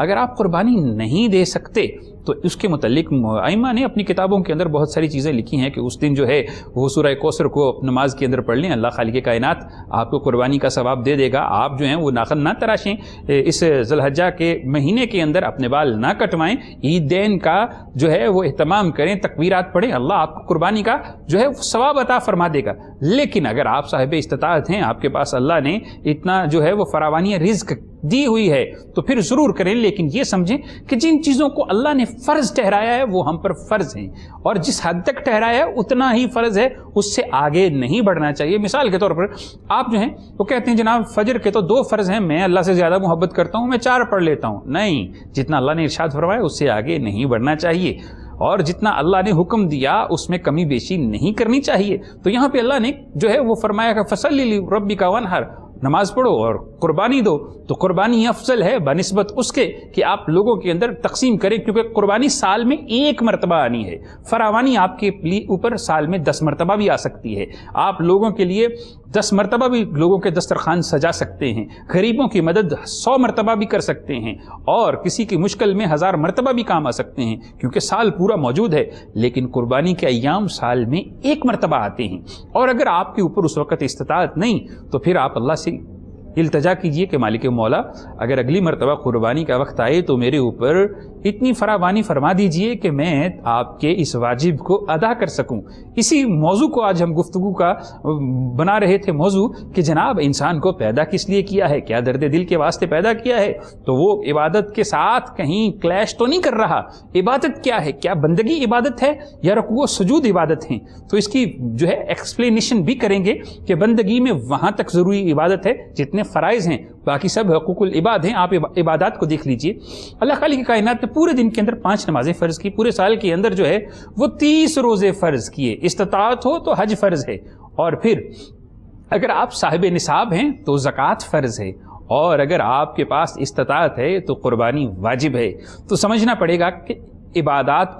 اگر آپ قربانی نہیں دے سکتے تو اس کے متعلق ائمہ نے اپنی کتابوں کے اندر بہت ساری چیزیں لکھی ہیں کہ اس دن جو ہے وہ سورہ کوثر کو نماز کے اندر پڑھ لیں، اللہ خالق کائنات آپ کو قربانی کا ثواب دے دے گا۔ آپ جو ہیں وہ ناخن نہ تراشیں، اس ذی الحجہ کے مہینے کے اندر اپنے بال نہ کٹوائیں، عیدین کا جو ہے وہ اہتمام کریں، تکبیرات پڑھیں، اللہ آپ کو قربانی کا جو ہے وہ ثواب عطا فرما دے گا۔ لیکن اگر آپ صاحب استطاعت ہیں، آپ کے پاس اللہ نے اتنا جو ہے وہ فراوانی رزق دی ہوئی ہے تو پھر ضرور کریں، لیکن یہ سمجھیں کہ جن چیزوں کو اللہ نے فرض ٹھہرایا ہے وہ ہم پر فرض ہیں، اور جس حد تک ٹھہرایا ہے اتنا ہی فرض ہے، اس سے آگے نہیں بڑھنا چاہیے۔ مثال کے طور پر آپ جو ہیں وہ کہتے ہیں جناب فجر کے تو 2 فرض ہیں، میں اللہ سے زیادہ محبت کرتا ہوں، میں 4 پڑھ لیتا ہوں۔ نہیں، جتنا اللہ نے ارشاد فرمایا اس سے آگے نہیں بڑھنا چاہیے، اور جتنا اللہ نے حکم دیا اس میں کمی بیشی نہیں کرنی چاہیے۔ تو یہاں پہ اللہ نے جو ہے وہ فرمایا کہ فصلی لربک وانحر، نماز پڑھو اور قربانی دو، تو قربانی افضل ہے بنسبت اس کے کہ آپ لوگوں کے اندر تقسیم کریں، کیونکہ قربانی سال میں 1 مرتبہ آنی ہے، فراوانی آپ کے اوپر سال میں 10 مرتبہ بھی آ سکتی ہے۔ آپ لوگوں کے لیے 10 مرتبہ بھی لوگوں کے دسترخوان سجا سکتے ہیں، غریبوں کی مدد 100 مرتبہ بھی کر سکتے ہیں، اور کسی کی مشکل میں 1000 مرتبہ بھی کام آ سکتے ہیں، کیونکہ سال پورا موجود ہے۔ لیکن قربانی کے ایام سال میں 1 مرتبہ آتے ہیں، اور اگر آپ کے اوپر اس وقت استطاعت نہیں تو پھر آپ اللہ سے التجا کیجئے کہ مالک مولا اگر اگلی مرتبہ قربانی کا وقت آئے تو میرے اوپر اتنی فراوانی فرما دیجئے کہ میں آپ کے اس واجب کو ادا کر سکوں۔ اسی موضوع کو آج ہم گفتگو کا بنا رہے تھے، موضوع کہ جناب انسان کو پیدا کس لیے کیا ہے، کیا درد دل کے واسطے پیدا کیا ہے، تو وہ عبادت کے ساتھ کہیں کلیش تو نہیں کر رہا۔ عبادت کیا ہے، کیا بندگی عبادت ہے یا رکوع و سجود عبادت ہیں؟ تو اس کی جو ہے ایکسپلینیشن بھی کریں گے کہ بندگی میں وہاں تک ضروری عبادت ہے جتنے فرائض ہیں، باقی سب حقوق العباد ہیں۔ آپ عبادات کو دیکھ لیجئے، اللہ خالق کائنات نے پورے دن کے اندر 5 نمازیں فرض کی، پورے سال کے اندر جو ہے وہ 30 روزے فرض کیے، استطاعت ہو تو حج فرض ہے، اور پھر اگر آپ صاحب نصاب ہیں تو زکوٰۃ فرض ہے، اور اگر آپ کے پاس استطاعت ہے تو قربانی واجب ہے۔ تو سمجھنا پڑے گا کہ عبادات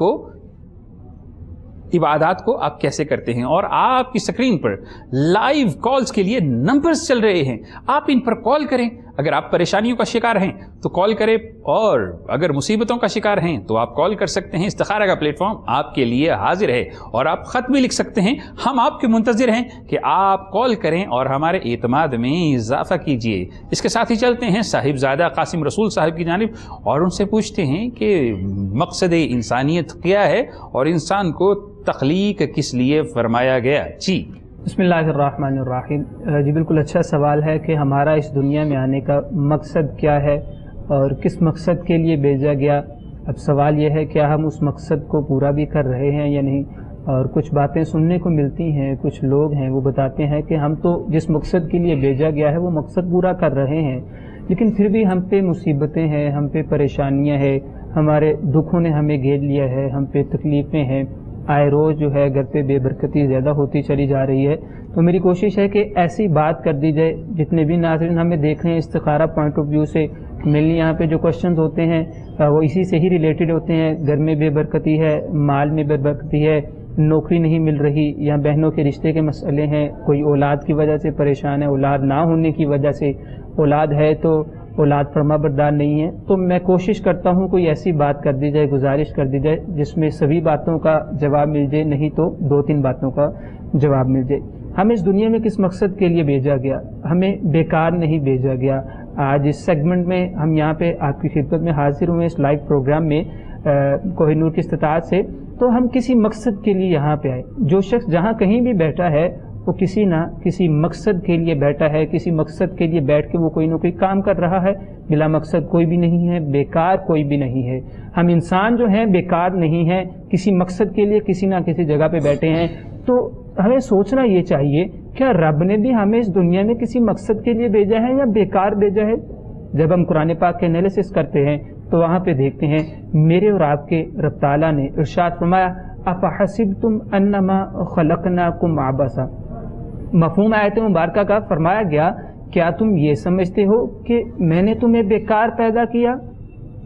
کو آپ کیسے کرتے ہیں، اور آپ کی سکرین پر لائیو کالز کے لیے نمبرز چل رہے ہیں، آپ ان پر کال کریں۔ اگر آپ پریشانیوں کا شکار ہیں تو کال کریں، اور اگر مصیبتوں کا شکار ہیں تو آپ کال کر سکتے ہیں۔ استخارہ کا پلیٹ فارم آپ کے لیے حاضر ہے، اور آپ خط بھی لکھ سکتے ہیں، ہم آپ کے منتظر ہیں کہ آپ کال کریں اور ہمارے اعتماد میں اضافہ کیجئے۔ اس کے ساتھ ہی چلتے ہیں صاحبزادہ قاسم رسول صاحب کی جانب، اور ان سے پوچھتے ہیں کہ مقصد انسانیت کیا ہے اور انسان کو تخلیق کس لیے فرمایا گیا؟ جی بسم اللہ الرحمن الرحیم۔ جی بالکل اچھا سوال ہے کہ ہمارا اس دنیا میں آنے کا مقصد کیا ہے اور کس مقصد کے لیے بھیجا گیا۔ اب سوال یہ ہے کیا ہم اس مقصد کو پورا بھی کر رہے ہیں یا نہیں، اور کچھ باتیں سننے کو ملتی ہیں، کچھ لوگ ہیں وہ بتاتے ہیں کہ ہم تو جس مقصد کے لیے بھیجا گیا ہے وہ مقصد پورا کر رہے ہیں، لیکن پھر بھی ہم پہ مصیبتیں ہیں، ہم پہ پریشانیاں ہیں، ہمارے دکھوں نے ہمیں گھیر لیا ہے، ہم پہ تکلیفیں ہیں، آئے روز جو ہے گھر پہ بے برکتی زیادہ ہوتی چلی جا رہی ہے۔ تو میری کوشش ہے کہ ایسی بات کر دی جائے، جتنے بھی ناظرین ہمیں دیکھ رہے ہیں استخارہ پوائنٹ آف ویو سے، مینلی یہاں پہ جو کوشچنز ہوتے ہیں وہ اسی سے ہی ریلیٹڈ ہوتے ہیں۔ گھر میں بے برکتی ہے، مال میں بے برکتی ہے، نوکری نہیں مل رہی، یا بہنوں کے رشتے کے مسئلے ہیں، کوئی اولاد کی وجہ سے پریشان ہے، اولاد نہ ہونے کی وجہ سے، اولاد ہے تو اولاد فرما بردار نہیں ہے۔ تو میں کوشش کرتا ہوں کوئی ایسی بات کر دی جائے، گزارش کر دی جائے جس میں سبھی باتوں کا جواب مل جائے، نہیں تو 2-3 باتوں کا جواب مل جائے۔ ہمیں اس دنیا میں کس مقصد کے لیے بھیجا گیا؟ ہمیں بیکار نہیں بھیجا گیا۔ آج اس سیگمنٹ میں ہم یہاں پہ آپ کی خدمت میں حاضر ہوئے اس لائیو پروگرام میں کوہ نور کی استطاعت سے، تو ہم کسی مقصد کے لیے یہاں پہ آئے۔ جو شخص جہاں کہیں بھی بیٹھا ہے وہ کسی نہ کسی مقصد کے لیے بیٹھا ہے، کسی مقصد کے لیے بیٹھ کے وہ کوئی نہ کوئی کام کر رہا ہے۔ بلا مقصد کوئی بھی نہیں ہے، بیکار کوئی بھی نہیں ہے۔ ہم انسان جو ہیں بیکار نہیں ہیں، کسی مقصد کے لیے کسی نہ کسی جگہ پہ بیٹھے ہیں۔ تو ہمیں سوچنا یہ چاہیے کیا رب نے بھی ہمیں اس دنیا میں کسی مقصد کے لیے بھیجا ہے یا بیکار بھیجا ہے؟ جب ہم قرآن پاک کے انالیسس کرتے ہیں تو وہاں پہ دیکھتے ہیں میرے اور آپ کے رب تعالیٰ نے ارشاد فرمایا افحسبتم انما خلقناکم عبثا۔ مفہوم آیت مبارکہ کا فرمایا گیا کیا تم یہ سمجھتے ہو کہ میں نے تمہیں بیکار پیدا کیا؟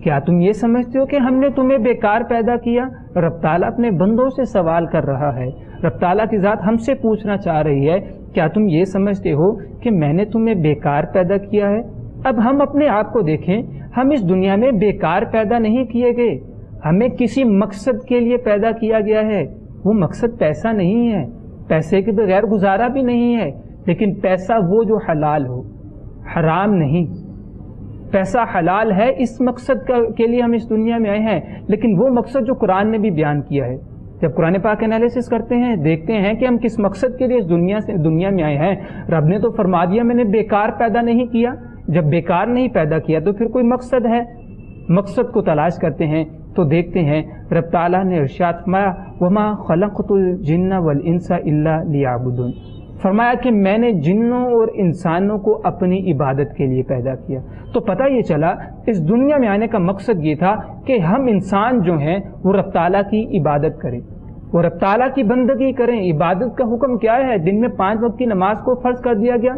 کیا تم یہ سمجھتے ہو کہ ہم نے تمہیں بیکار پیدا کیا؟ رب تعالیٰ اپنے بندوں سے سوال کر رہا ہے، رب تعالیٰ کی ذات ہم سے پوچھنا چاہ رہی ہے کیا تم یہ سمجھتے ہو کہ میں نے تمہیں بیکار پیدا کیا ہے؟ اب ہم اپنے آپ کو دیکھیں، ہم اس دنیا میں بیکار پیدا نہیں کیے گئے، ہمیں کسی مقصد کے لیے پیدا کیا گیا ہے۔ وہ مقصد پیسہ نہیں ہے، پیسے کے بغیر گزارا بھی نہیں ہے، لیکن پیسہ وہ جو حلال ہو، حرام نہیں۔ پیسہ حلال ہے، اس مقصد کے لیے ہم اس دنیا میں آئے ہیں، لیکن وہ مقصد جو قرآن نے بھی بیان کیا ہے۔ جب قرآن پاک انالیسس کرتے ہیں، دیکھتے ہیں کہ ہم کس مقصد کے لیے اس دنیا میں آئے ہیں، رب نے تو فرما دیا میں نے بیکار پیدا نہیں کیا۔ جب بیکار نہیں پیدا کیا تو پھر کوئی مقصد ہے، مقصد کو تلاش کرتے ہیں تو دیکھتے ہیں رب تعالیٰ نے ارشاد فرمایا وما خلقت الجن والانس الا لیعبدون، فرمایا کہ میں نے جنوں اور انسانوں کو اپنی عبادت کے لیے پیدا کیا۔ تو پتہ یہ چلا اس دنیا میں آنے کا مقصد یہ تھا کہ ہم انسان جو ہیں وہ رب تعالیٰ کی عبادت کریں، وہ رب تعالیٰ کی بندگی کریں۔ عبادت کا حکم کیا ہے؟ دن میں 5 وقت کی نماز کو فرض کر دیا گیا۔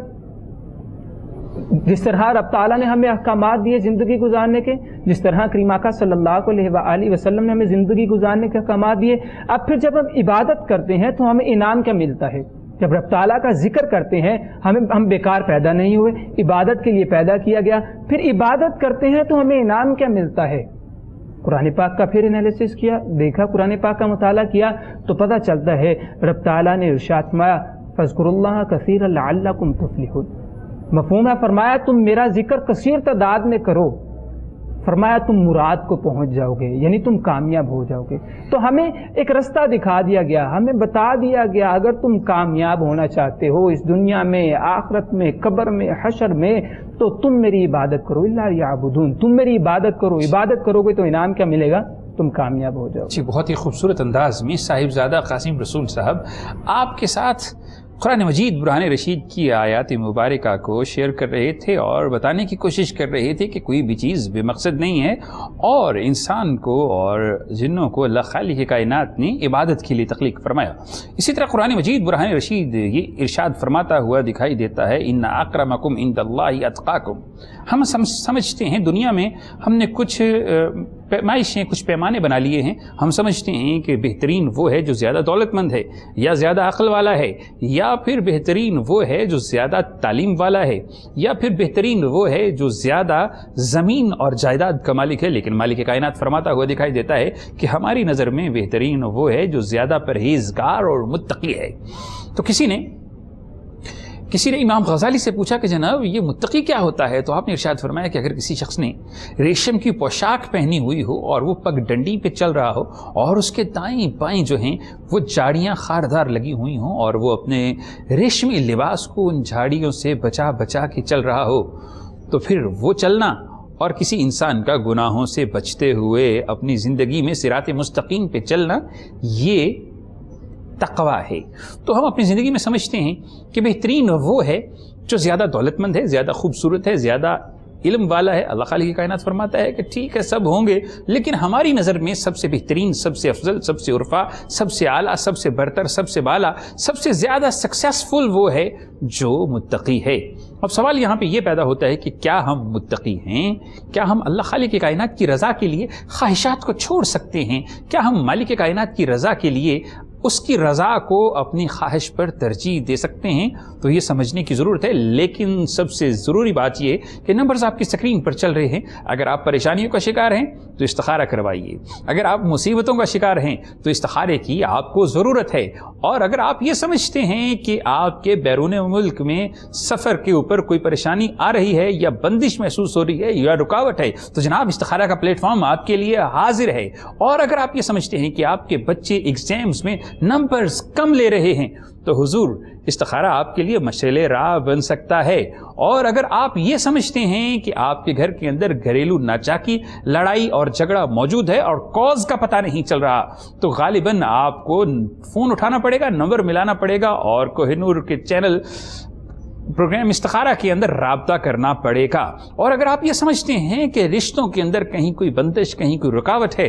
جس طرح رب تعالیٰ نے ہمیں احکامات دیے زندگی گزارنے کے، جس طرح کریم آقا صلی اللہ علیہ وآلہ وسلم نے ہمیں زندگی گزارنے کے احکامات دیے، اب پھر جب ہم عبادت کرتے ہیں تو ہمیں انعام کیا ملتا ہے؟ جب رب تعالیٰ کا ذکر کرتے ہیں ہم بیکار پیدا نہیں ہوئے، عبادت کے لیے پیدا کیا گیا، پھر عبادت کرتے ہیں تو ہمیں انعام کیا ملتا ہے؟ قرآن پاک کا پھر انالیسس کیا، دیکھا قرآن پاک کا مطالعہ کیا تو پتہ چلتا ہے رب تعالیٰ نے ارشاد فرمایا فاذکروا اللہ کثیرا لعلکم تفلحون، مفہوم ہے، فرمایا تم میرا ذکر کثیر تعداد میں کرو، فرمایا تم مراد کو پہنچ جاؤ گے، یعنی تم کامیاب ہو جاؤ گے۔ تو ہمیں ایک رستہ دکھا دیا گیا، ہمیں بتا دیا گیا اگر تم کامیاب ہونا چاہتے ہو اس دنیا میں، آخرت میں، قبر میں، حشر میں، تو تم میری عبادت کرو، الا یعبدون، تم میری عبادت کرو، عبادت کرو گے تو انعام کیا ملے گا؟ تم کامیاب ہو جاؤ۔ جی بہت ہی خوبصورت انداز میں صاحبزادہ قاسم رسول صاحب آپ کے ساتھ قرآن مجید برہان رشید کی آیات مبارکہ کو شیئر کر رہے تھے اور بتانے کی کوشش کر رہے تھے کہ کوئی بھی چیز بے مقصد نہیں ہے، اور انسان کو اور جنوں کو اللہ خالق کائنات نے عبادت کے لیے تخلیق فرمایا۔ اسی طرح قرآن مجید برہان رشید یہ ارشاد فرماتا ہوا دکھائی دیتا ہے ان اکرمکم عند اللہ اتقاکم۔ ہم سمجھتے ہیں دنیا میں ہم نے کچھ پیمائشیں، کچھ پیمانے بنا لیے ہیں، ہم سمجھتے ہیں کہ بہترین وہ ہے جو زیادہ دولت مند ہے یا زیادہ عقل والا ہے، یا پھر بہترین وہ ہے جو زیادہ تعلیم والا ہے، یا پھر بہترین وہ ہے جو زیادہ زمین اور جائیداد کا مالک ہے۔ لیکن مالک کائنات فرماتا ہوا دکھائی دیتا ہے کہ ہماری نظر میں بہترین وہ ہے جو زیادہ پرہیزگار اور متقی ہے۔ تو کسی نے امام غزالی سے پوچھا کہ جناب یہ متقی کیا ہوتا ہے؟ تو آپ نے ارشاد فرمایا کہ اگر کسی شخص نے ریشم کی پوشاک پہنی ہوئی ہو اور وہ پگ ڈنڈی پہ چل رہا ہو اور اس کے دائیں بائیں جو ہیں وہ جھاڑیاں خاردار لگی ہوئی ہوں اور وہ اپنے ریشمی لباس کو ان جھاڑیوں سے بچا بچا کے چل رہا ہو، تو پھر وہ چلنا اور کسی انسان کا گناہوں سے بچتے ہوئے اپنی زندگی میں صراط مستقیم پہ چلنا یہ تقویٰ ہے۔ تو ہم اپنی زندگی میں سمجھتے ہیں کہ بہترین وہ ہے جو زیادہ دولت مند ہے، زیادہ خوبصورت ہے، زیادہ علم والا ہے۔ اللہ خالق کائنات فرماتا ہے کہ ٹھیک ہے سب ہوں گے، لیکن ہماری نظر میں سب سے بہترین، سب سے افضل، سب سے عرفا، سب سے اعلیٰ، سب سے برتر، سب سے بالا، سب سے زیادہ سکسیسفل وہ ہے جو متقی ہے۔ اب سوال یہاں پہ یہ پیدا ہوتا ہے کہ کیا ہم متقی ہیں؟ کیا ہم اللہ خالق کائنات کی رضا کے لیے خواہشات کو چھوڑ سکتے ہیں؟ کیا ہم مالک کائنات کی رضا کے لیے اس کی رضا کو اپنی خواہش پر ترجیح دے سکتے ہیں؟ تو یہ سمجھنے کی ضرورت ہے۔ لیکن سب سے ضروری بات یہ کہ نمبرز آپ کی سکرین پر چل رہے ہیں، اگر آپ پریشانیوں کا شکار ہیں تو استخارہ کروائیے، اگر آپ مصیبتوں کا شکار ہیں تو استخارے کی آپ کو ضرورت ہے، اور اگر آپ یہ سمجھتے ہیں کہ آپ کے بیرون ملک میں سفر کے اوپر کوئی پریشانی آ رہی ہے یا بندش محسوس ہو رہی ہے یا رکاوٹ ہے تو جناب استخارہ کا پلیٹ فارم آپ کے لیے حاضر ہے۔ اور اگر آپ یہ سمجھتے ہیں کہ آپ کے بچے ایگزامز میں نمبرز کم لے رہے ہیں تو حضور استخارہ آپ کے لیے مشعل راہ بن سکتا ہے۔ اور اگر آپ یہ سمجھتے ہیں کہ آپ کے گھر کے اندر گھریلو ناچاکی، لڑائی اور جھگڑا موجود ہے اور کاز کا پتہ نہیں چل رہا تو غالباً آپ کو فون اٹھانا پڑے گا، نمبر ملانا پڑے گا اور کوہ نور کے چینل پروگرام استخارہ کے اندر رابطہ کرنا پڑے گا۔ اور اگر آپ یہ سمجھتے ہیں کہ رشتوں کے اندر کہیں کوئی بندش، کہیں کوئی رکاوٹ ہے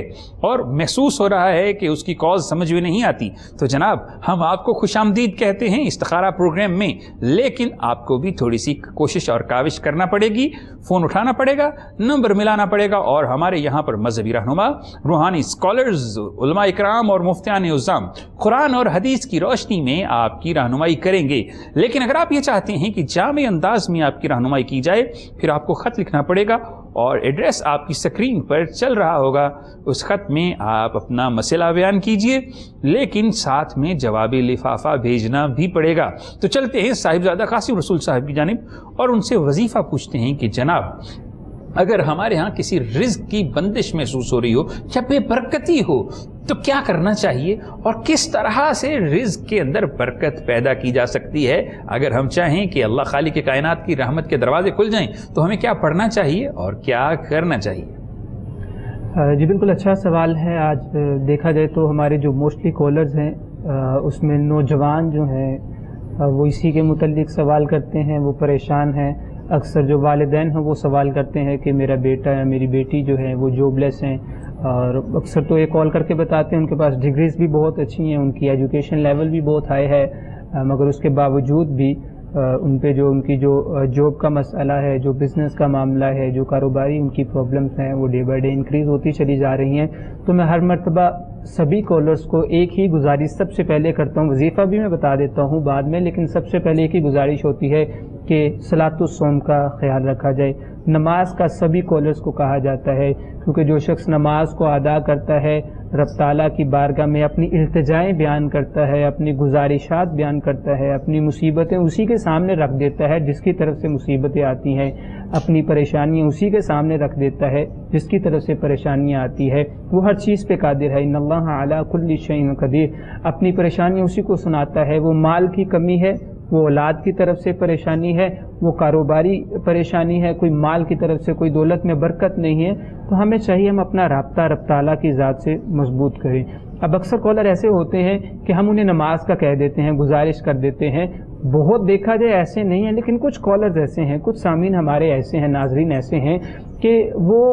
اور محسوس ہو رہا ہے کہ اس کی کاز سمجھ میں نہیں آتی تو جناب ہم آپ کو خوش آمدید کہتے ہیں استخارہ پروگرام میں، لیکن آپ کو بھی تھوڑی سی کوشش اور کاوش کرنا پڑے گی، فون اٹھانا پڑے گا، نمبر ملانا پڑے گا، اور ہمارے یہاں پر مذہبی رہنما، روحانی اسکالرز، علماء اکرام اور مفتیان عظام قرآن اور حدیث کی روشنی میں آپ کی رہنمائی کریں گے۔ لیکن اگر آپ یہ چاہتے ہیں ہیں کہ جامع انداز میں آپ کی رہنمائی کی جائے. پھر آپ کو خط لکھنا پڑے گا اور ایڈریس آپ کی اسکرین پر چل رہا ہوگا. اس خط میں آپ اپنا مسئلہ بیان کیجئے لیکن ساتھ میں جوابی لفافہ بھیجنا بھی پڑے گا. تو چلتے ہیں صاحبزادہ قاسم رسول صاحب کی جانب اور ان سے وظیفہ پوچھتے ہیں کہ جناب اگر ہمارے ہاں کسی رزق کی بندش محسوس ہو رہی ہو یا بے برکتی ہو تو کیا کرنا چاہیے اور کس طرح سے رزق کے اندر برکت پیدا کی جا سکتی ہے؟ اگر ہم چاہیں کہ اللہ خالق کائنات کی رحمت کے دروازے کھل جائیں تو ہمیں کیا پڑھنا چاہیے اور کیا کرنا چاہیے؟ جی بالکل اچھا سوال ہے. آج دیکھا جائے تو ہمارے جو موسٹلی کالرز ہیں اس میں نوجوان جو ہیں وہ اسی کے متعلق سوال کرتے ہیں، وہ پریشان ہیں. اکثر جو والدین ہیں وہ سوال کرتے ہیں کہ میرا بیٹا یا میری بیٹی جو ہے وہ جاب لیس ہیں، اور اکثر تو یہ کال کر کے بتاتے ہیں ان کے پاس ڈگریز بھی بہت اچھی ہیں، ان کی ایجوکیشن لیول بھی بہت ہائی ہے، مگر اس کے باوجود بھی ان پہ جو ان کی جو جاب کا مسئلہ ہے، جو بزنس کا معاملہ ہے، جو کاروباری ان کی پرابلمس ہیں وہ ڈے بائی ڈے انکریز ہوتی چلی جا رہی ہیں. تو میں ہر مرتبہ سبھی کالرز کو ایک ہی گزارش سب سے پہلے کرتا ہوں، وظیفہ بھی میں بتا دیتا ہوں بعد میں، لیکن سب سے پہلے ایک ہی گزارش ہوتی ہے کہ صلاۃ الصوم کا خیال رکھا جائے. نماز کا سبھی کالرز کو کہا جاتا ہے، کیونکہ جو شخص نماز کو ادا کرتا ہے رب تعالیٰ کی بارگاہ میں اپنی التجائیں بیان کرتا ہے، اپنی گزارشات بیان کرتا ہے، اپنی مصیبتیں اسی کے سامنے رکھ دیتا ہے جس کی طرف سے مصیبتیں آتی ہیں، اپنی پریشانیاں اسی کے سامنے رکھ دیتا ہے جس کی طرف سے پریشانیاں آتی ہے. وہ ہر چیز پہ قادر ہے، ان اللہ علی کل شیء قدیر. اپنی پریشانیاں اسی کو سناتا ہے. وہ مال کی کمی ہے، وہ اولاد کی طرف سے پریشانی ہے، وہ کاروباری پریشانی ہے، کوئی مال کی طرف سے کوئی دولت میں برکت نہیں ہے، تو ہمیں چاہیے ہم اپنا رابطہ رب تعالیٰ کی ذات سے مضبوط کریں. اب اکثر کالر ایسے ہوتے ہیں کہ ہم انہیں نماز کا کہہ دیتے ہیں، گزارش کر دیتے ہیں. بہت دیکھا جائے ایسے نہیں ہیں، لیکن کچھ کالرز ایسے ہیں، کچھ سامعین ہمارے ایسے ہیں، ناظرین ایسے ہیں کہ وہ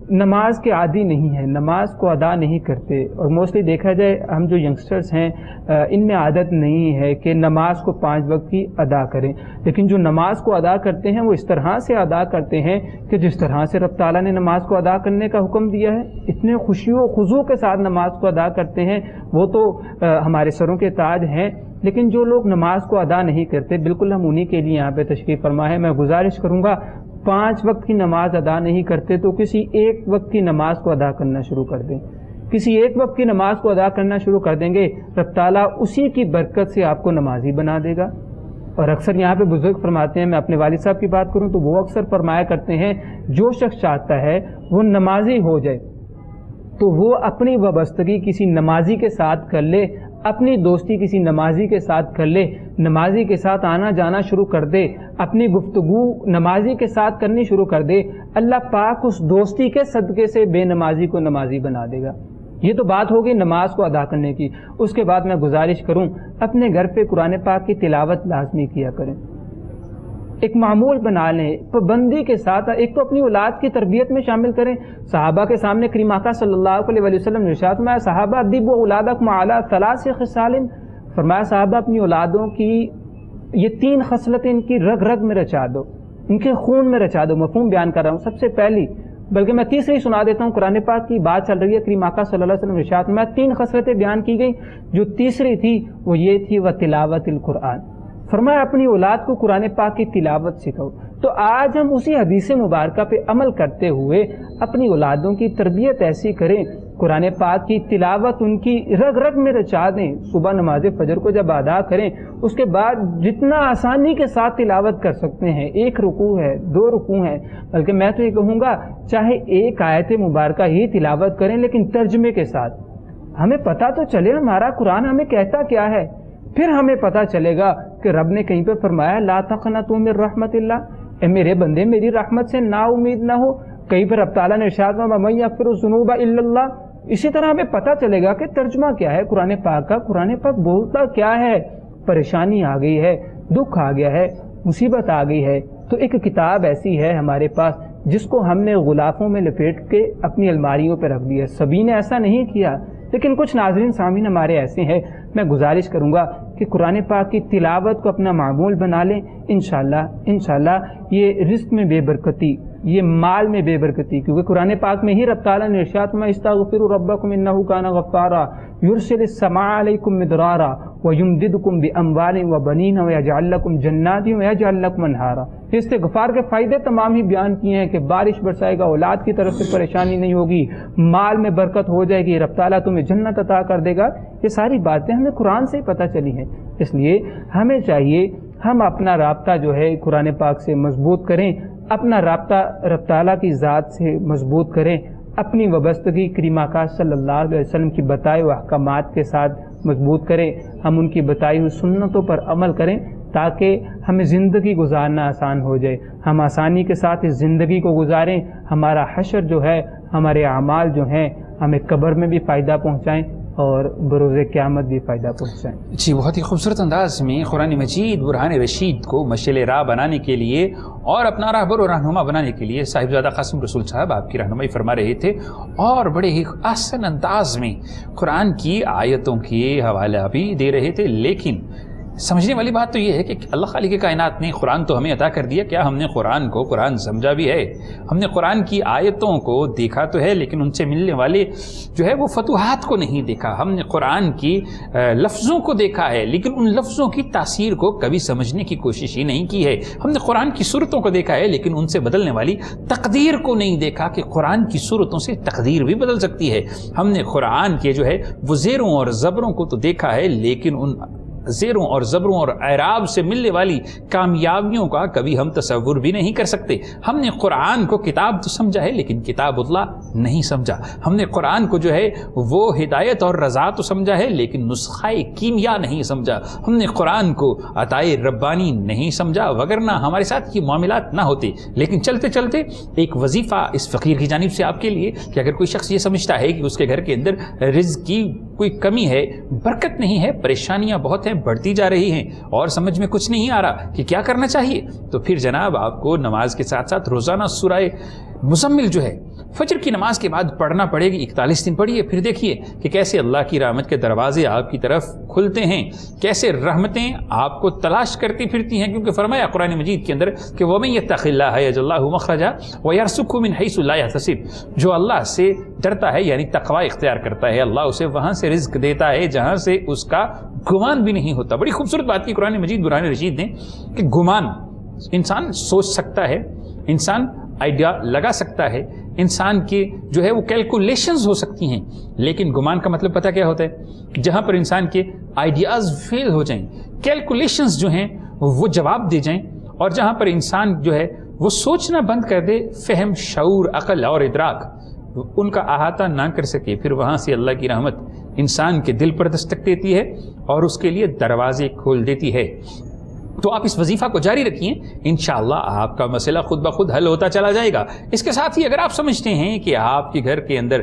نماز کے عادی نہیں ہیں، نماز کو ادا نہیں کرتے. اور موسٹلی دیکھا جائے ہم جو ینگسٹرز ہیں ان میں عادت نہیں ہے کہ نماز کو 5 وقت کی ادا کریں، لیکن جو نماز کو ادا کرتے ہیں وہ اس طرح سے ادا کرتے ہیں کہ جس طرح سے رب تعالیٰ نے نماز کو ادا کرنے کا حکم دیا ہے، اتنے خوشی و خضوع کے ساتھ نماز کو ادا کرتے ہیں. وہ تو ہمارے سروں کے تاج ہیں، لیکن جو لوگ نماز کو ادا نہیں کرتے، بالکل ہم انہی کے لیے یہاں پہ تشریف فرما ہے. میں گزارش کروں گا 5 وقت کی نماز ادا نہیں کرتے تو کسی ایک وقت کی نماز کو ادا کرنا شروع کر دیں. کسی ایک وقت کی نماز کو ادا کرنا شروع کر دیں گے، رب تعالیٰ اسی کی برکت سے آپ کو نمازی بنا دے گا. اور اکثر یہاں پہ بزرگ فرماتے ہیں، میں اپنے والد صاحب کی بات کروں تو وہ اکثر فرمایا کرتے ہیں جو شخص چاہتا ہے وہ نمازی ہو جائے تو وہ اپنی وابستگی کسی نمازی کے ساتھ کر لے، اپنی دوستی کسی نمازی کے ساتھ کر لے، نمازی کے ساتھ آنا جانا شروع کر دے، اپنی گفتگو نمازی کے ساتھ کرنی شروع کر دے. اللہ پاک اس دوستی کے صدقے سے بے نمازی کو نمازی بنا دے گا. یہ تو بات ہوگی نماز کو ادا کرنے کی. اس کے بعد میں گزارش کروں اپنے گھر پہ قرآن پاک کی تلاوت لازمی کیا کریں، ایک معمول بنا لیں پابندی کے ساتھ. ایک تو اپنی اولاد کی تربیت میں شامل کریں. صحابہ کے سامنے کریم آقا صلی اللہ علیہ وسلم نے ارشاد فرمایا، صحابہ ادبوا اولادکم علی 3 خصال، فرمایا صحابہ اپنی اولادوں کی یہ 3 خصلتیں ان کی رگ رگ میں رچا دو، ان کے خون میں رچا دو. مفہوم بیان کر رہا ہوں. سب سے پہلی، بلکہ میں تیسری سنا دیتا ہوں، قرآن پاک کی بات چل رہی ہے، کریم آقا صلی اللہ علیہ وسلم نے ارشاد فرمایا 3 خصلتیں بیان کی گئی، جو تیسری تھی وہ یہ تھی وتلاوت القرآن. فرمایا اپنی اولاد کو قرآن پاک کی تلاوت سکھاؤ. تو آج ہم اسی حدیث مبارکہ پہ عمل کرتے ہوئے اپنی اولادوں کی تربیت ایسی کریں، قرآن پاک کی تلاوت ان کی رگ رگ میں رچا دیں. صبح نماز فجر کو جب ادا کریں اس کے بعد جتنا آسانی کے ساتھ تلاوت کر سکتے ہیں، 1 رکوع ہے، 2 رکوع ہیں، بلکہ میں تو یہ کہوں گا چاہے ایک آیت مبارکہ ہی تلاوت کریں لیکن ترجمے کے ساتھ. ہمیں پتہ تو چلے ہمارا قرآن ہمیں کہتا کیا ہے، پھر ہمیں پتہ چلے گا کہ رب نے کہیں پہ فرمایا لا تقنطوا من رحمت اللہ، اے میرے بندے میری رحمت سے نا امید نہ ہو. کہیں پہ رب تعالیٰ نے ارشاد فرمایا وَمَن یغفر الذنوب الا اللہ. اسی طرح ہمیں پتہ چلے گا کہ ترجمہ کیا ہے قرآن پاک کا. قرآن پاک بولتا کیا ہے؟ پریشانی آ گئی ہے، دکھ آ گیا ہے، مصیبت آ گئی ہے، تو ایک کتاب ایسی ہے ہمارے پاس جس کو ہم نے غلافوں میں لپیٹ کے اپنی الماریوں پہ رکھ دیا. سبھی نے ایسا نہیں کیا، لیکن کچھ ناظرین سامعین ہمارے ایسے ہیں. میں گزارش کروں گا کہ قرآن پاک کی تلاوت کو اپنا معمول بنا لیں. انشاءاللہ یہ رزق میں بے برکتی یہ مال میں بے برکتی، کیونکہ قرآن پاک میں ہی رب تعالیٰ نے ارشاد میں استغفروا ربکم انہ کان غفارا یرسل السماء علیکم مدرارا ویمددکم باموال وبنین ویجعل لکم جنات ویجعل لکم انہارا۔ استغفار کے فائدے تمام ہی بیان کیے ہیں کہ بارش برسائے گا، اولاد کی طرف سے پریشانی نہیں ہوگی، مال میں برکت ہو جائے گی، رب تعالیٰ تمہیں جنت عطا کر دے گا۔ یہ ساری باتیں ہمیں قرآن سے ہی پتہ چلی ہیں، اس لیے ہمیں چاہیے ہم اپنا رابطہ جو ہے قرآن پاک سے مضبوط کریں، اپنا رابطہ رب تعالیٰ کی ذات سے مضبوط کریں، اپنی وابستگی کریم آقا صلی اللہ علیہ وسلم کی بتائے ہوئے احکامات کے ساتھ مضبوط کریں، ہم ان کی بتائی ہوئی سنتوں پر عمل کریں تاکہ ہمیں زندگی گزارنا آسان ہو جائے، ہم آسانی کے ساتھ اس زندگی کو گزاریں، ہمارا حشر جو ہے، ہمارے اعمال جو ہیں ہمیں قبر میں بھی فائدہ پہنچائیں اور بروز قیامت بھی فائدہ پہنچائیں۔ جی، بہت ہی خوبصورت انداز میں قرآن مجید برہان رشید کو مشعل راہ بنانے کے لیے اور اپنا راہبر و رہنما بنانے کے لیے صاحبزادہ قاسم رسول صاحب آپ کی رہنمائی فرما رہے تھے، اور بڑے ہی آسان انداز میں قرآن کی آیتوں کے حوالہ بھی دے رہے تھے۔ لیکن سمجھنے والی بات تو یہ ہے کہ اللہ خالق کائنات نے قرآن تو ہمیں عطا کر دیا، کیا ہم نے قرآن سمجھا بھی ہے؟ ہم نے قرآن کی آیتوں کو دیکھا تو ہے، لیکن ان سے ملنے والے جو ہے وہ فتوحات کو نہیں دیکھا۔ ہم نے قرآن کی لفظوں کو دیکھا ہے، لیکن ان لفظوں کی تاثیر کو کبھی سمجھنے کی کوشش ہی نہیں کی ہے۔ ہم نے قرآن کی صورتوں کو دیکھا ہے، لیکن ان سے بدلنے والی تقدیر کو نہیں دیکھا کہ قرآن کی صورتوں سے تقدیر بھی بدل سکتی ہے۔ ہم نے قرآن کے جو ہے وہ زیروں اور زبروں کو تو دیکھا ہے، لیکن ان زیروں اور زبروں اور اعراب سے ملنے والی کامیابیوں کا کبھی ہم تصور بھی نہیں کر سکتے۔ ہم نے قرآن کو کتاب تو سمجھا ہے، لیکن کتاب اللہ نہیں سمجھا۔ ہم نے قرآن کو جو ہے وہ ہدایت اور رضا تو سمجھا ہے، لیکن نسخہ کیمیا نہیں سمجھا۔ ہم نے قرآن کو عطائے ربانی نہیں سمجھا، وگرنہ ہمارے ساتھ یہ معاملات نہ ہوتے۔ لیکن چلتے چلتے ایک وظیفہ اس فقیر کی جانب سے آپ کے لیے کہ اگر کوئی شخص یہ سمجھتا ہے کہ اس کے گھر کے اندر رزق کی کوئی کمی ہے، برکت نہیں ہے، پریشانیاں بہت ہیں، بڑھتی جا رہی ہیں، اور سمجھ میں کچھ نہیں آ رہا کہ کیا کرنا چاہیے، تو پھر جناب آپ کو نماز کے ساتھ ساتھ روزانہ سورہ مزمل جو ہے فجر کی نماز کے بعد پڑھنا پڑے گی۔ 41 دن پڑھیے، پھر دیکھیے کہ کیسے اللہ کی رحمت کے دروازے آپ کی طرف کھلتے ہیں، کیسے رحمتیں آپ کو تلاش کرتی پھرتی ہیں، کیونکہ فرمایا قرآن مجید کے اندر کہ وَمَن يَتَّقِ اللَّهَ يَجْعَل لَّهُ مَخْرَجًا وَيَرْزُقْهُ مِنْ حَيْثُ لَا يَحْتَسِبُ۔ جو اللہ سے ڈرتا ہے یعنی تقوی اختیار کرتا ہے، اللہ اسے وہاں سے رزق دیتا ہے جہاں سے اس کا گمان بھی نہیں ہوتا۔ بڑی خوبصورت بات کی قرآن مجید برہان رشید نے کہ گمان انسان سوچ سکتا ہے، انسان آئیڈیا لگا سکتا ہے، انسان کی جو ہے وہ کیلکولیشنز ہو سکتی ہیں، لیکن گمان کا مطلب پتہ کیا ہوتا ہے؟ جہاں پر انسان کے آئیڈیاز فیل ہو جائیں، کیلکولیشنز جو ہیں وہ جواب دے جائیں، اور جہاں پر انسان جو ہے وہ سوچنا بند کر دے، فہم، شعور، عقل اور ادراک ان کا احاطہ نہ کر سکے، پھر وہاں سے اللہ کی رحمت انسان کے دل پر دستک دیتی ہے اور اس کے لیے دروازے کھول دیتی ہے۔ تو آپ اس وظیفہ کو جاری رکھیے، انشاءاللہ آپ کا مسئلہ خود بخود حل ہوتا چلا جائے گا۔ اس کے ساتھ ہی اگر آپ سمجھتے ہیں کہ آپ کے گھر کے اندر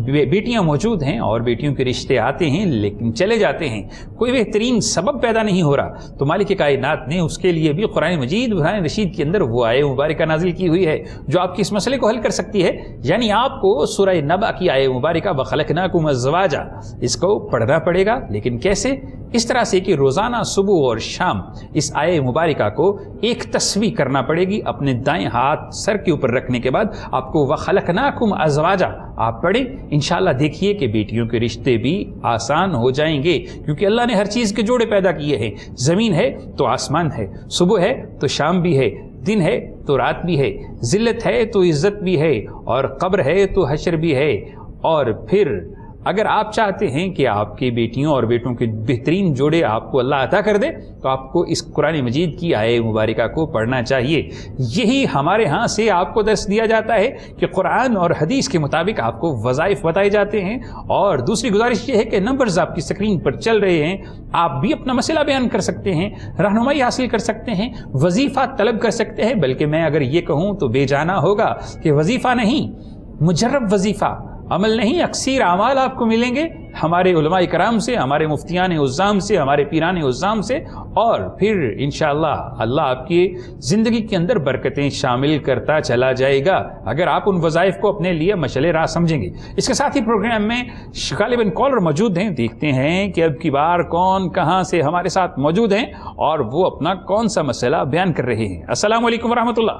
بیٹیاں موجود ہیں اور بیٹیوں کے رشتے آتے ہیں لیکن چلے جاتے ہیں، کوئی بہترین سبب پیدا نہیں ہو رہا، تو مالک کائنات نے اس کے لیے بھی قرآن مجید برہان رشید کے اندر وہ آیہ مبارکہ نازل کی ہوئی ہے جو آپ کے اس مسئلے کو حل کر سکتی ہے۔ یعنی آپ کو سورہ نبأ کی آیہ مبارکہ وَخَلَقْنَاكُمْ أَزْوَاجًا اس کو پڑھنا پڑے گا، لیکن کیسے؟ اس طرح سے کہ روزانہ صبح اور شام اس آیہ مبارکہ کو ایک تسبیح کرنا پڑے گی، اپنے دائیں ہاتھ سر کے اوپر رکھنے کے بعد آپ کو وَخَلَقْنَاكُمْ أَزْوَاجًا آپ پڑھیں، انشاءاللہ دیکھیے کہ بیٹیوں کے رشتے بھی آسان ہو جائیں گے، کیونکہ اللہ نے ہر چیز کے جوڑے پیدا کیے ہیں۔ زمین ہے تو آسمان ہے، صبح ہے تو شام بھی ہے، دن ہے تو رات بھی ہے، ذلت ہے تو عزت بھی ہے، اور قبر ہے تو حشر بھی ہے۔ اور پھر اگر آپ چاہتے ہیں کہ آپ کی بیٹیوں اور بیٹوں کے بہترین جوڑے آپ کو اللہ عطا کر دے، تو آپ کو اس قرآن مجید کی آیہ مبارکہ کو پڑھنا چاہیے۔ یہی ہمارے ہاں سے آپ کو درس دیا جاتا ہے کہ قرآن اور حدیث کے مطابق آپ کو وظائف بتائے جاتے ہیں۔ اور دوسری گزارش یہ ہے کہ نمبرز آپ کی اسکرین پر چل رہے ہیں، آپ بھی اپنا مسئلہ بیان کر سکتے ہیں، رہنمائی حاصل کر سکتے ہیں، وظیفہ طلب کر سکتے ہیں۔ بلکہ میں اگر یہ کہوں تو بے جانا ہوگا کہ وظیفہ نہیں، مجرب وظیفہ، عمل نہیں، اکثر اعمال آپ کو ملیں گے ہمارے علماء کرام سے، ہمارے مفتیان عظام سے، ہمارے پیران عظام سے، اور پھر انشاءاللہ اللہ آپ کی زندگی کے اندر برکتیں شامل کرتا چلا جائے گا اگر آپ ان وظائف کو اپنے لیے مشعل راہ سمجھیں گے۔ اس کے ساتھ ہی پروگرام میں غالباً کالر موجود ہیں، دیکھتے ہیں کہ اب کی بار کون کہاں سے ہمارے ساتھ موجود ہیں اور وہ اپنا کون سا مسئلہ بیان کر رہے ہیں۔ السلام علیکم ورحمۃ اللہ۔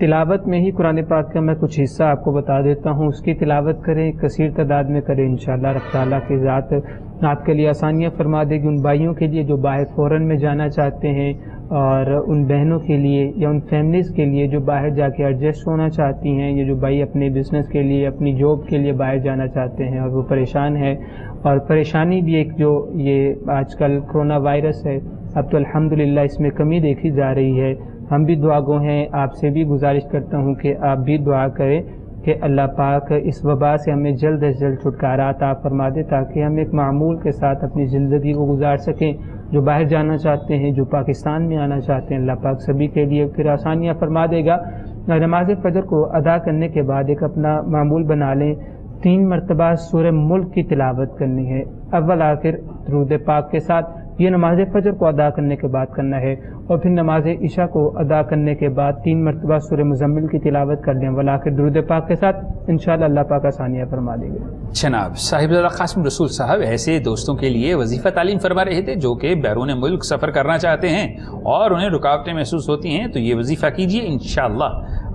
تلاوت میں ہی قرآن پاک کا میں کچھ حصہ آپ کو بتا دیتا ہوں، اس کی تلاوت کریں، کثیر تعداد میں کریں، انشاءاللہ رب تعالیٰ کی ذات آپ کے لیے آسانیاں فرما دے گی۔ ان بھائیوں کے لیے جو باہر فورن میں جانا چاہتے ہیں، اور ان بہنوں کے لیے یا ان فیملیز کے لیے جو باہر جا کے ایڈجسٹ ہونا چاہتی ہیں، یا جو بھائی اپنے بزنس کے لیے، اپنی جاب کے لیے باہر جانا چاہتے ہیں اور وہ پریشان ہے، اور پریشانی بھی ایک جو یہ آج کل کرونا وائرس ہے، اب تو الحمدللہ اس میں کمی دیکھی جا رہی ہے۔ ہم بھی دعا گو ہیں، آپ سے بھی گزارش کرتا ہوں کہ آپ بھی دعا کریں کہ اللہ پاک اس وبا سے ہمیں جلد از جلد چھٹکارا عطا فرما دے، تاکہ ہم ایک معمول کے ساتھ اپنی زندگی کو گزار سکیں۔ جو باہر جانا چاہتے ہیں، جو پاکستان میں آنا چاہتے ہیں، اللہ پاک سبھی کے لیے پھر آسانیاں فرما دے گا۔ نماز فجر کو ادا کرنے کے بعد ایک اپنا معمول بنا لیں، 3 مرتبہ سورہ ملک کی تلاوت کرنی ہے، اول آخر درود پاک کے ساتھ۔ یہ نماز فجر کو ادا کرنے کے بعد کرنا ہے، اور پھر نماز عشاء کو ادا کرنے کے بعد 3 مرتبہ سورہ مزمل کی تلاوت کر لیں، اول آخر درود پاک کے ساتھ۔ انشاءاللہ اللہ پاک آسانیاں فرما دے گا۔ جناب صاحبزادہ قاسم رسول صاحب ایسے دوستوں کے لیے وظیفہ تعلیم فرما رہے تھے جو کہ بیرون ملک سفر کرنا چاہتے ہیں اور انہیں رکاوٹیں محسوس ہوتی ہیں، تو یہ وظیفہ کیجیے، انشاءاللہ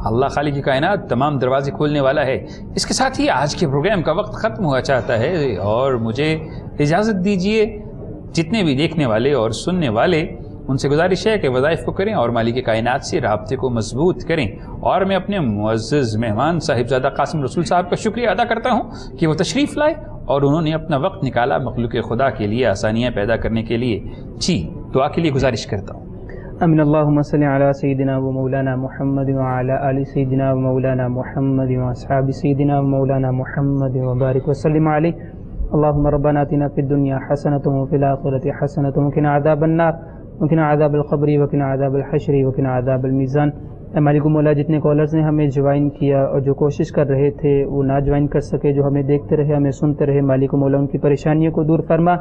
اللہ خالق کی کائنات تمام دروازے کھولنے والا ہے۔ اس کے ساتھ ہی آج کے پروگرام کا وقت ختم ہوا چاہتا ہے، اور مجھے اجازت دیجیے، جتنے بھی دیکھنے والے اور سننے والے ان سے گزارش ہے کہ وظائف کو کریں اور مالک کائنات سے رابطے کو مضبوط کریں۔ اور میں اپنے معزز مہمان صاحبزادہ قاسم رسول صاحب کا شکریہ ادا کرتا ہوں کہ وہ تشریف لائے اور انہوں نے اپنا وقت نکالا مخلوق خدا کے لیے آسانیاں پیدا کرنے کے لیے۔ جی دعا کے لیے گزارش کرتا ہوں۔ امین اللہم صلی علی سیدنا و مولانا محمد وعلی آل سیدنا و مولانا محمد واصحاب سیدنا و مولانا محمد وبارک وسلم علیہ۔ اللہم ربنا آتنا فی الدنیا حسنۃ وفی الآخرۃ حسنۃ وقنا عذاب النار وقنا عذاب القبر وقنا عذاب الحشر وقنا عذاب المیزان۔ اے مالک مولا، جتنے کالرز نے ہمیں جوائن کیا اور جو کوشش کر رہے تھے وہ نہ جوائن کر سکے، جو ہمیں دیکھتے رہے، ہمیں سنتے رہے، مالک مولا ان کی پریشانیوں کو دور فرما۔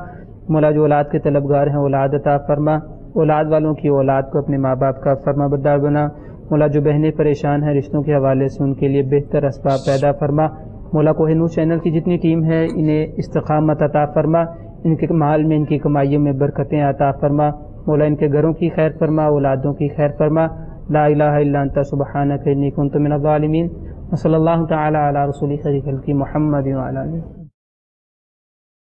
مولا جو اولاد کے طلبگار ہیں اولاد عطا فرما، اولاد والوں کی اولاد کو اپنے ماں باپ کا فرما بردار بنا۔ مولا جو بہنیں پریشان ہیں رشتوں کے حوالے سے، ان کے لیے بہتر اسباب پیدا فرما۔ مولا کوہ نور چینل کی جتنی ٹیم ہے انہیں استقامت عطا فرما، ان کے مال میں، ان کی کمائیوں میں برکتیں عطا فرما۔ مولا ان کے گھروں کی خیر فرما، اولادوں کی خیر فرما۔ لا الہ الا انت سبحانک انی کنت من الظالمین۔ وصلی اللہ تعالی علی رسول خیر خلق محمد وعلی آلہ۔